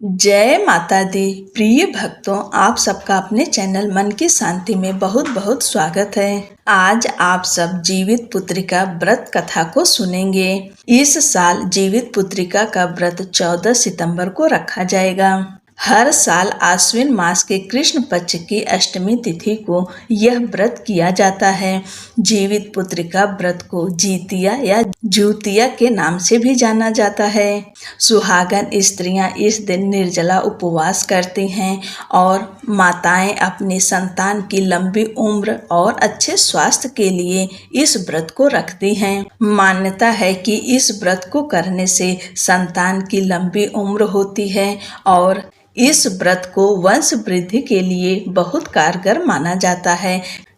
जय माता दी। प्रिय भक्तों, आप सबका अपने चैनल मन की शांति में बहुत बहुत स्वागत है। आज आप सब जीवित पुत्रिका व्रत कथा को सुनेंगे। इस साल जीवित पुत्रिका का व्रत 14 सितंबर को रखा जाएगा। हर साल आश्विन मास के कृष्ण पक्ष की अष्टमी तिथि को यह व्रत किया जाता है। जीवित पुत्रिका व्रत को जीतिया या जूतिया के नाम से भी जाना जाता है। सुहागन स्त्रियां इस दिन निर्जला उपवास करती हैं और माताएं अपनी संतान की लंबी उम्र और अच्छे स्वास्थ्य के लिए इस व्रत को रखती हैं। मान्यता है कि इस व्रत को करने से संतान की लंबी उम्र होती है और इस व्रत को वंश वृद्धि के लिए बहुत कारगर माना जाता है।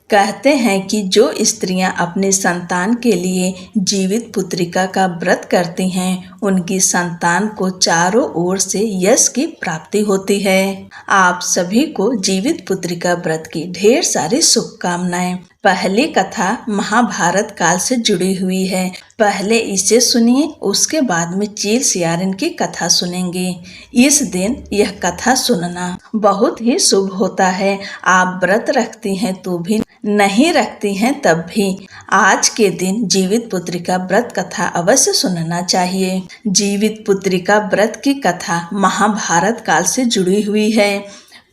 कहते हैं कि जो स्त्रियां अपने संतान के लिए जीवित पुत्रिका का व्रत करती हैं, उनकी संतान को चारों ओर से यश की प्राप्ति होती है। आप सभी को जीवित पुत्रिका व्रत की ढेर सारी शुभकामनाएं। पहली कथा महाभारत काल से जुड़ी हुई है। पहले इसे सुनिए, उसके बाद में चील सियारिन की कथा सुनेंगे। इस दिन यह कथा सुनना बहुत ही शुभ होता है। आप व्रत रखती हैं तो भी, नहीं रखती हैं तब भी आज के दिन जीवित पुत्रिका व्रत कथा अवश्य सुनना चाहिए। जीवित पुत्रिका व्रत की कथा महाभारत काल से जुड़ी हुई है।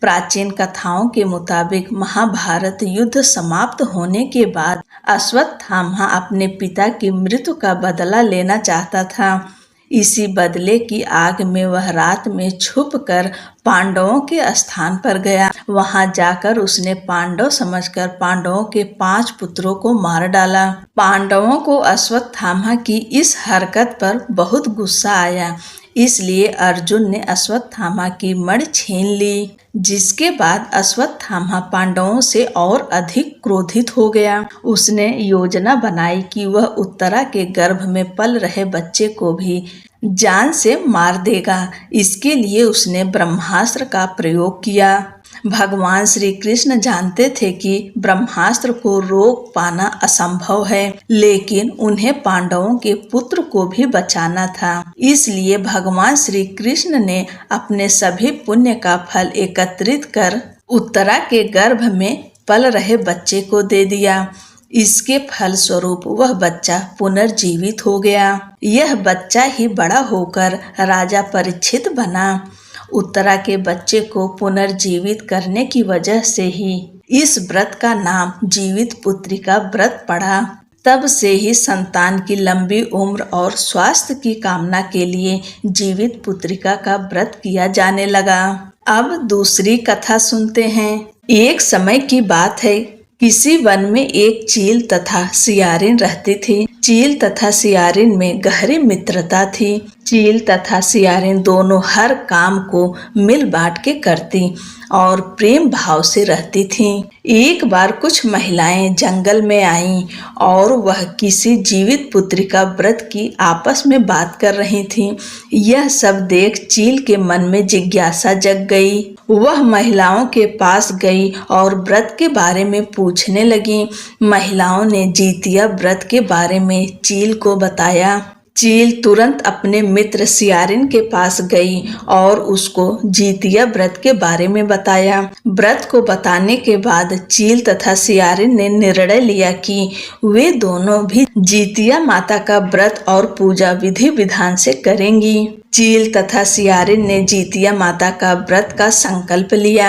प्राचीन कथाओं के मुताबिक महाभारत युद्ध समाप्त होने के बाद अश्वत्थामा अपने पिता की मृत्यु का बदला लेना चाहता था। इसी बदले की आग में वह रात में छुपकर पांडवों के स्थान पर गया। वहां जाकर उसने पांडव समझकर पांडवों के 5 पुत्रों को मार डाला। पांडवों को अश्वत्थामा की इस हरकत पर बहुत गुस्सा आया, इसलिए अर्जुन ने अश्वत्थामा की मणि छीन ली। जिसके बाद अश्वत्थामा पांडवों से और अधिक क्रोधित हो गया। उसने योजना बनाई कि वह उत्तरा के गर्भ में पल रहे बच्चे को भी जान से मार देगा। इसके लिए उसने ब्रह्मास्त्र का प्रयोग किया। भगवान श्री कृष्ण जानते थे कि ब्रह्मास्त्र को रोक पाना असंभव है, लेकिन उन्हें पांडवों के पुत्र को भी बचाना था। इसलिए भगवान श्री कृष्ण ने अपने सभी पुण्य का फल एकत्रित कर उत्तरा के गर्भ में पल रहे बच्चे को दे दिया। इसके फलस्वरूप वह बच्चा पुनर्जीवित हो गया। यह बच्चा ही बड़ा होकर राजा परीक्षित बना। उत्तरा के बच्चे को पुनर्जीवित करने की वजह से ही इस व्रत का नाम जीवित पुत्रिका व्रत पड़ा। तब से ही संतान की लंबी उम्र और स्वास्थ्य की कामना के लिए जीवित पुत्रिका का व्रत किया जाने लगा। अब दूसरी कथा सुनते हैं। एक समय की बात है, किसी वन में एक चील तथा सियारिन रहती थी। चील तथा सियारिन में गहरी मित्रता थी। चील तथा सियारिन दोनों हर काम को मिल बांट के करती और प्रेम भाव से रहती थीं। एक बार कुछ महिलाएं जंगल में आईं और वह किसी जीवित पुत्रिका व्रत की आपस में बात कर रही थीं। यह सब देख चील के मन में जिज्ञासा जग गई। वह महिलाओं के पास गई और व्रत के बारे में पूछने लगी। महिलाओं ने जीतिया व्रत के बारे में चील को बताया। चील तुरंत अपने मित्र सियारिन के पास गई और उसको जीतिया व्रत के बारे में बताया। व्रत को बताने के बाद चील तथा सियारिन ने निर्णय लिया कि वे दोनों भी जीतिया माता का व्रत और पूजा विधि विधान से करेंगी। चील तथा सियारिन ने जीतिया माता का व्रत का संकल्प लिया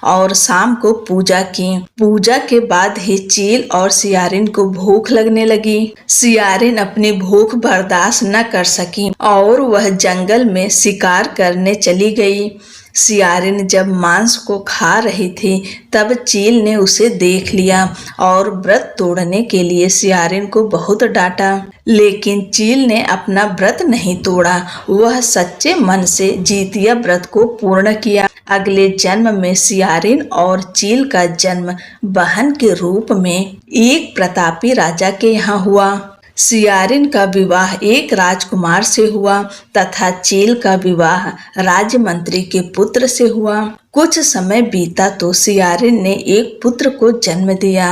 और शाम को पूजा की। पूजा के बाद ही चील और सियारिन को भूख लगने लगी। सियारिन अपनी भूख बर्दाश्त न कर सकी और वह जंगल में शिकार करने चली गई। सियारिन जब मांस को खा रही थी तब चील ने उसे देख लिया और व्रत तोड़ने के लिए सियारिन को बहुत डांटा, लेकिन चील ने अपना व्रत नहीं तोड़ा। वह सच्चे मन से जीतिया व्रत को पूर्ण किया। अगले जन्म में सियारिन और चील का जन्म बहन के रूप में एक प्रतापी राजा के यहाँ हुआ। सियारिन का विवाह एक राजकुमार से हुआ तथा चील का विवाह राज्य मंत्री के पुत्र से हुआ। कुछ समय बीता तो सियारिन ने एक पुत्र को जन्म दिया।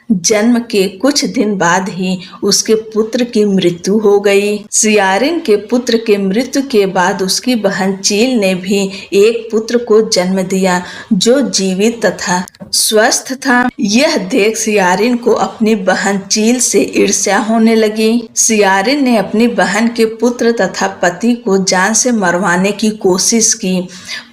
जन्म के कुछ दिन बाद ही उसके पुत्र की मृत्यु हो गई। सियारिन के पुत्र के मृत्यु के बाद उसकी बहन चील ने भी एक पुत्र को जन्म दिया जो जीवित तथा स्वस्थ था। यह देख सियारिन को अपनी बहन चील से ईर्ष्या होने लगी। सियारिन ने अपनी बहन के पुत्र तथा पति को जान से मरवाने की कोशिश की,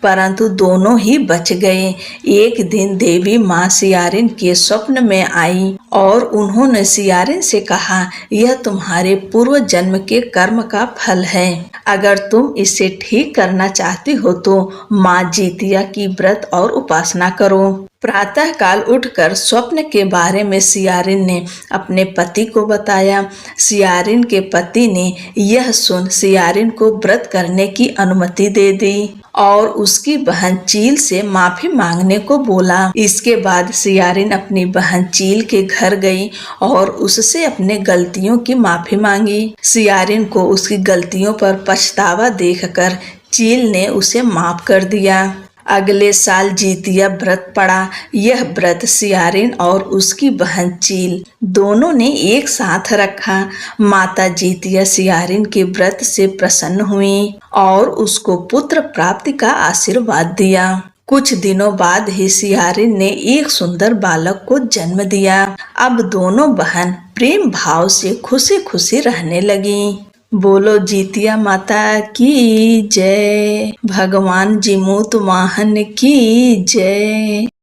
परंतु दोनों ही बच गए। एक दिन देवी माँ सियारिन के स्वप्न में आई और उन्होंने सियारिन से कहा, यह तुम्हारे पूर्व जन्म के कर्म का फल है। अगर तुम इसे ठीक करना चाहती हो तो माँ जीतिया की व्रत और उपासना करो। प्रातः काल उठकर स्वप्न के बारे में सियारिन ने अपने पति को बताया। सियारिन के पति ने यह सुन सियारिन को व्रत करने की अनुमति दे दी और उसकी बहन चील से माफी मांगने को बोला। इसके बाद सियारिन अपनी बहन चील के घर गई और उससे अपने गलतियों की माफी मांगी। सियारिन को उसकी गलतियों पर पछतावा देखकर चील ने उसे माफ कर दिया। अगले साल जीतिया व्रत पड़ा। यह व्रत सियारिन और उसकी बहन चील दोनों ने एक साथ रखा। माता जीतिया सियारिन के व्रत से प्रसन्न हुई और उसको पुत्र प्राप्ति का आशीर्वाद दिया। कुछ दिनों बाद ही सियारिन ने एक सुंदर बालक को जन्म दिया। अब दोनों बहन प्रेम भाव से खुशी खुशी रहने लगी। बोलो जीतिया माता की जय। भगवान जीमूत वाहन की जय।